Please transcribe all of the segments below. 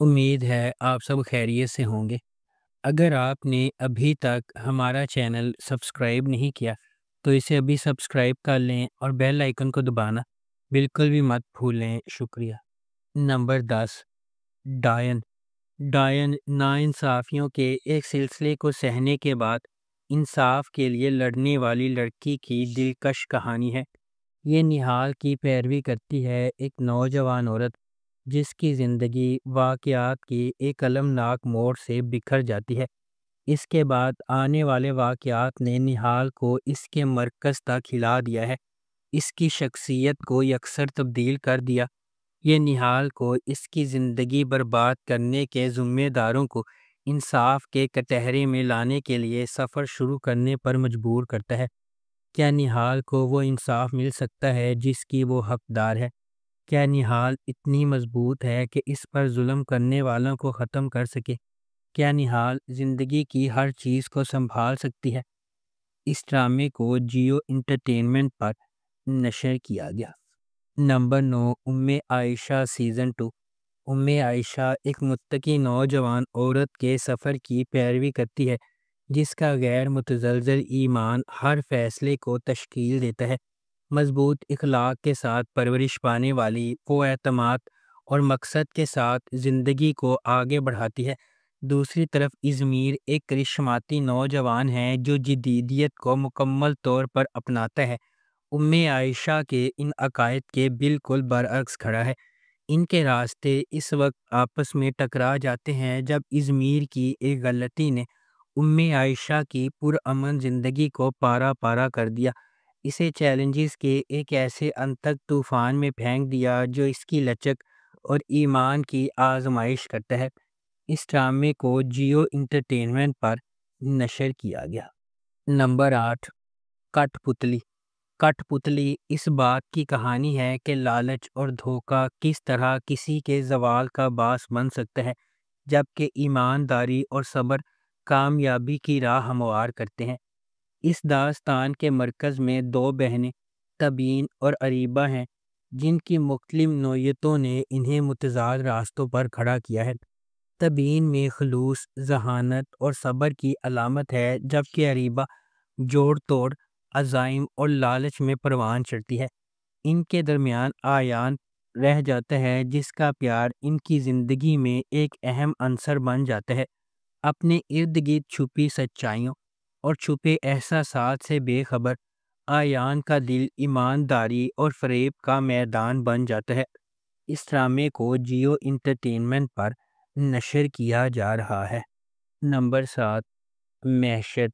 امید ہے آپ سب خیریت سے ہوں گے۔ اگر آپ نے ابھی تک ہمارا چینل سبسکرائب نہیں کیا تو اسے ابھی سبسکرائب کر لیں اور بیل آئیکن کو دبانا بالکل بھی مت بھولیں۔ شکریہ۔ نمبر 10، ڈائن۔ ڈائن ناانصافیوں کے ایک سلسلے کو سہنے کے بعد انصاف کے لیے لڑنے والی لڑکی کی دلکش کہانی ہے۔ یہ نہال کی پیروی کرتی ہے ایک نوجوان عورت جس کی زندگی واقعات کی ایک المناک موڑ سے بکھر جاتی ہے۔ اس کے بعد آنے والے واقعات نے نہال کو اس کے مرکز تک ہلا دیا ہے، اس کی شخصیت کو یکسر تبدیل کر دیا۔ یہ نہال کو اس کی زندگی برباد کرنے کے ذمہ داروں کو انصاف کے کٹہرے میں لانے کے لیے سفر شروع کرنے پر مجبور کرتا ہے۔ کیا نہال کو وہ انصاف مل سکتا ہے جس کی وہ حقدار ہے؟ کیا نہال اتنی مضبوط ہے کہ اس پر ظلم کرنے والوں کو ختم کر سکے؟ کیا نہال زندگی کی ہر چیز کو سنبھال سکتی ہے؟ اس ڈرامے کو جیو انٹرٹینمنٹ پر نشر کیا گیا۔ نمبر 9، عائشہ سیزن 2۔ عائشہ ایک متقی نوجوان عورت کے سفر کی پیروی کرتی ہے جس کا غیر متزلزل ایمان ہر فیصلے کو تشکیل دیتا ہے۔ مضبوط اخلاق کے ساتھ پرورش پانے والی وہ اعتماد اور مقصد کے ساتھ زندگی کو آگے بڑھاتی ہے۔ دوسری طرف ازمیر ایک کرشماتی نوجوان ہے جو جدیدیت کو مکمل طور پر اپناتا ہے۔ عائشہ کے ان عقائد کے بالکل برعکس کھڑا ہے۔ ان کے راستے اس وقت آپس میں ٹکرا جاتے ہیں جب ازمیر کی ایک غلطی نے عائشہ کی پرامن زندگی کو پارا پارا کر دیا، اسے چیلنجز کے ایک ایسے انتھک طوفان میں پھینک دیا جو اس کی لچک اور ایمان کی آزمائش کرتا ہے۔ اس ڈرامے کو جیو انٹرٹینمنٹ پر نشر کیا گیا۔ نمبر 8، کٹ پتلی۔ کٹ پتلی اس بات کی کہانی ہے کہ لالچ اور دھوکہ کس طرح کسی کے زوال کا باعث بن سکتا ہے، جبکہ ایمانداری اور صبر کامیابی کی راہ ہموار کرتے ہیں۔ اس داستان کے مرکز میں دو بہنیں تبین اور اریبہ ہیں جن کی مختلف نوعیتوں نے انہیں متضاد راستوں پر کھڑا کیا ہے۔ تبین میں خلوص، ذہانت اور صبر کی علامت ہے، جبکہ اریبہ جوڑ توڑ، عزائم اور لالچ میں پروان چڑھتی ہے۔ ان کے درمیان آیان رہ جاتا ہے جس کا پیار ان کی زندگی میں ایک اہم عنصر بن جاتا ہے۔ اپنے ارد گرد چھپی سچائیوں اور چھپے احساسات سے بے خبر آیان کا دل ایمانداری اور فریب کا میدان بن جاتا ہے۔ اس ڈرامے کو جیو انٹرٹینمنٹ پر نشر کیا جا رہا ہے۔ نمبر 7، محشر۔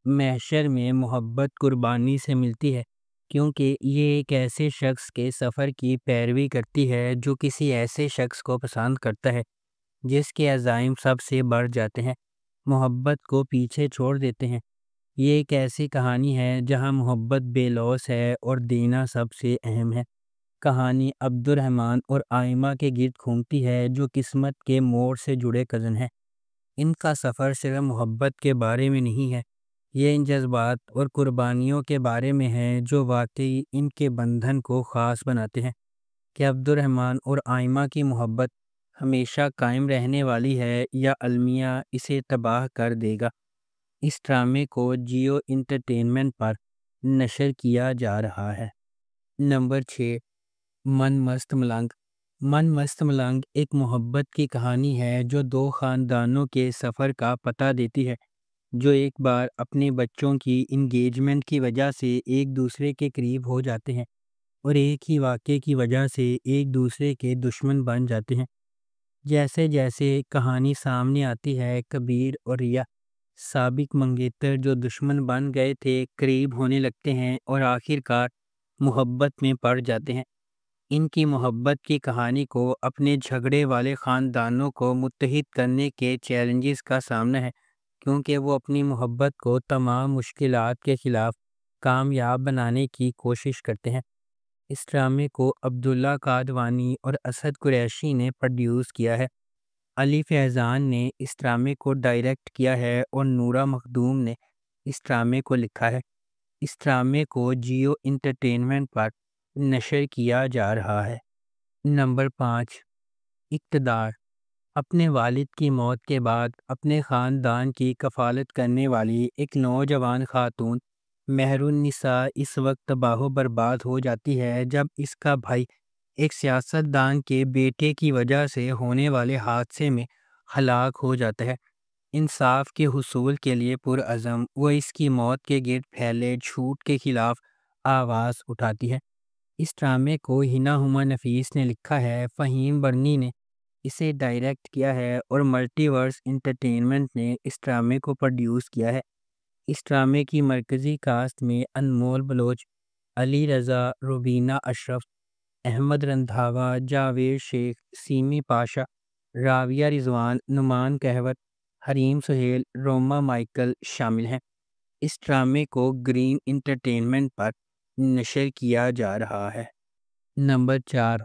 محشر میں محبت قربانی سے ملتی ہے کیونکہ یہ ایک ایسے شخص کے سفر کی پیروی کرتی ہے جو کسی ایسے شخص کو پسند کرتا ہے جس کے عزائم سب سے بڑھ جاتے ہیں، محبت کو پیچھے چھوڑ دیتے ہیں۔ یہ ایک ایسی کہانی ہے جہاں محبت بے لوث ہے اور دینا سب سے اہم ہے۔ کہانی عبد الرحمن اور آئمہ کے گرد گھومتی ہے جو قسمت کے موڑ سے جڑے کزن ہیں۔ ان کا سفر صرف محبت کے بارے میں نہیں ہے، یہ ان جذبات اور قربانیوں کے بارے میں ہے جو واقعی ان کے بندھن کو خاص بناتے ہیں۔ کہ عبد الرحمن اور آئمہ کی محبت ہمیشہ قائم رہنے والی ہے یا المیہ اسے تباہ کر دے گا؟ اس ڈرامے کو جیو انٹرٹینمنٹ پر نشر کیا جا رہا ہے۔ نمبر 6، من مست ملنگ۔ من مست ملنگ ایک محبت کی کہانی ہے جو دو خاندانوں کے سفر کا پتہ دیتی ہے جو ایک بار اپنے بچوں کی انگیجمنٹ کی وجہ سے ایک دوسرے کے قریب ہو جاتے ہیں اور ایک ہی واقعے کی وجہ سے ایک دوسرے کے دشمن بن جاتے ہیں۔ جیسے جیسے کہانی سامنے آتی ہے، کبیر اور ریا سابق منگیتر جو دشمن بن گئے تھے قریب ہونے لگتے ہیں اور آخر کار محبت میں پڑ جاتے ہیں۔ ان کی محبت کی کہانی کو اپنے جھگڑے والے خاندانوں کو متحد کرنے کے چیلنجز کا سامنا ہے، کیونکہ وہ اپنی محبت کو تمام مشکلات کے خلاف کامیاب بنانے کی کوشش کرتے ہیں۔ اس ڈرامے کو عبداللہ قادوانی اور اسد قریشی نے پروڈیوس کیا ہے۔ علی فیضان نے اس ڈرامے کو ڈائریکٹ کیا ہے اور نورہ مخدوم نے اس ڈرامے کو لکھا ہے۔ اس ڈرامے کو جیو انٹرٹینمنٹ پر نشر کیا جا رہا ہے۔ نمبر 5، اقتدار۔ اپنے والد کی موت کے بعد اپنے خاندان کی کفالت کرنے والی ایک نوجوان خاتون مہر النساء اس وقت تباہ و برباد ہو جاتی ہے جب اس کا بھائی ایک سیاستدان کے بیٹے کی وجہ سے ہونے والے حادثے میں ہلاک ہو جاتا ہے۔ انصاف کے حصول کے لیے پرعزم وہ اس کی موت کے گرد پھیلے جھوٹ کے خلاف آواز اٹھاتی ہے۔ اس ڈرامے کو ہنا ہما نفیس نے لکھا ہے، فہیم برنی نے اسے ڈائریکٹ کیا ہے اور ملٹی ورس انٹرٹینمنٹ نے اس ڈرامے کو پروڈیوس کیا ہے۔ اس ڈرامے کی مرکزی کاسٹ میں انمول بلوچ، علی رضا، روبینہ اشرف، احمد رندھاوا، جاوید شیخ، سیمی پاشا، راویہ رضوان، نعمان کہوت، حریم سہیل، روما مائیکل شامل ہیں۔ اس ڈرامے کو گرین انٹرٹینمنٹ پر نشر کیا جا رہا ہے۔ نمبر 4،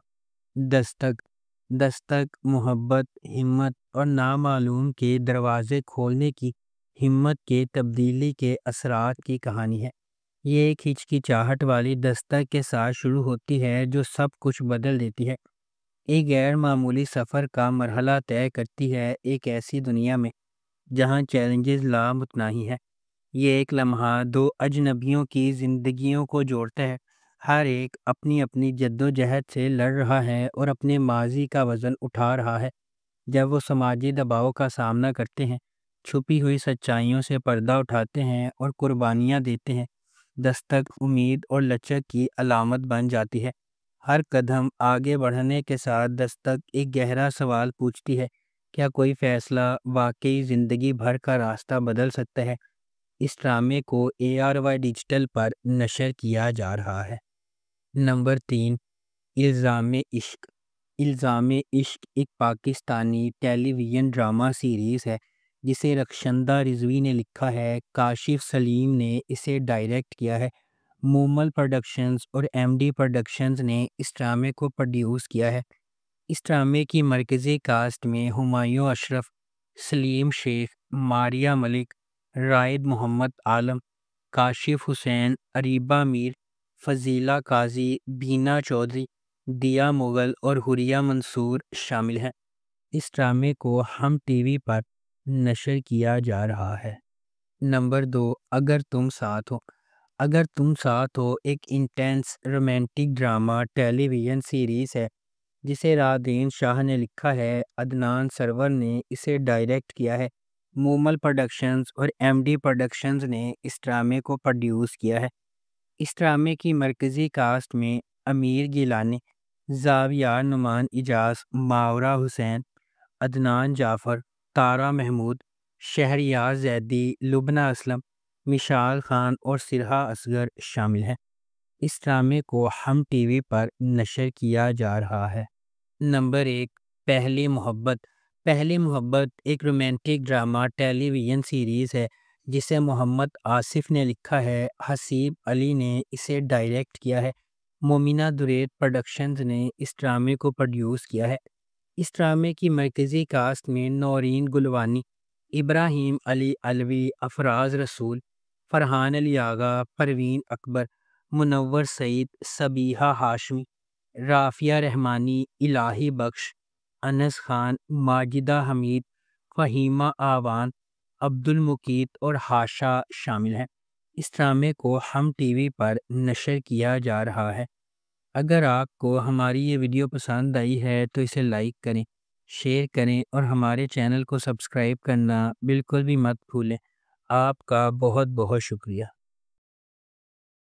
دستک۔ دستک محبت، ہمت اور نامعلوم کے دروازے کھولنے کی ہمت کے تبدیلی کے اثرات کی کہانی ہے۔ یہ ایک ہچکچاہٹ والی دستک کے ساتھ شروع ہوتی ہے جو سب کچھ بدل دیتی ہے۔ ایک غیر معمولی سفر کا مرحلہ طے کرتی ہے ایک ایسی دنیا میں جہاں چیلنجز لامتناہی ہیں۔ یہ ایک لمحہ دو اجنبیوں کی زندگیوں کو جوڑتا ہے، ہر ایک اپنی اپنی جد و جہد سے لڑ رہا ہے اور اپنے ماضی کا وزن اٹھا رہا ہے۔ جب وہ سماجی دباؤ کا سامنا کرتے ہیں، چھپی ہوئی سچائیوں سے پردہ اٹھاتے ہیں اور قربانیاں دیتے ہیں، دستک امید اور لچک کی علامت بن جاتی ہے۔ ہر قدم آگے بڑھنے کے ساتھ دستک ایک گہرا سوال پوچھتی ہے، کیا کوئی فیصلہ واقعی زندگی بھر کا راستہ بدل سکتا ہے؟ اس ڈرامے کو ARY ڈیجیٹل پر نشر کیا جا رہا ہے۔ نمبر 3، الزام عشق۔ الزام عشق ایک پاکستانی ٹیلی ویژن ڈرامہ سیریز ہے جسے رخشندہ رضوی نے لکھا ہے، کاشف سلیم نے اسے ڈائریکٹ کیا ہے۔ مومل پروڈکشنز اور MD پروڈکشنز نے اس ڈرامے کو پروڈیوس کیا ہے۔ اس ڈرامے کی مرکزی کاسٹ میں ہمایوں اشرف، سلیم شیخ، ماریہ ملک، رائد محمد عالم، کاشف حسین، اریبہ میر، فضیلہ قاضی، بینا چودھری، دیا مغل اور حوریہ منصور شامل ہیں۔ اس ڈرامے کو ہم ٹی وی پر نشر کیا جا رہا ہے۔ نمبر 2، اگر تم ساتھ ہو۔ اگر تم ساتھ ہو ایک انٹینس رومانٹک ڈرامہ ٹیلی ویژن سیریز ہے جسے رادین شاہ نے لکھا ہے، عدنان سرور نے اسے ڈائریکٹ کیا ہے، مومل پروڈکشنز اور MD پروڈکشنز نے اس ڈرامے کو پروڈیوس کیا ہے۔ اس ڈرامے کی مرکزی کاسٹ میں امیر گیلانی، زاویار نعمان اجاز، ماورا حسین، عدنان جعفر، تارا محمود، شہریار زیدی، لبنہ اسلم، مشال خان اور سرہا اصغر شامل ہیں۔ اس ڈرامے کو ہم ٹی وی پر نشر کیا جا رہا ہے۔ نمبر 1، پہلی محبت۔ پہلی محبت ایک رومانٹک ڈرامہ ٹیلی ویژن سیریز ہے جسے محمد آصف نے لکھا ہے، حسیب علی نے اسے ڈائریکٹ کیا ہے، مومنہ درید پروڈکشنز نے اس ڈرامے کو پروڈیوس کیا ہے۔ اس ڈرامے کی مرکزی کاسٹ میں نورین گلوانی، ابراہیم علی علوی، افراز رسول، فرحان علی آغا، پروین اکبر، منور سعید، صبیحہ ہاشمی، رافیہ رحمانی، الہی بخش، انس خان، ماجدہ حمید، فہیمہ آوان، عبد المقیت اور ہاشا شامل ہیں۔ اس ڈرامے کو ہم ٹی وی پر نشر کیا جا رہا ہے۔ اگر آپ کو ہماری یہ ویڈیو پسند آئی ہے تو اسے لائک کریں، شیئر کریں اور ہمارے چینل کو سبسکرائب کرنا بالکل بھی مت بھولیں۔ آپ کا بہت بہت شکریہ۔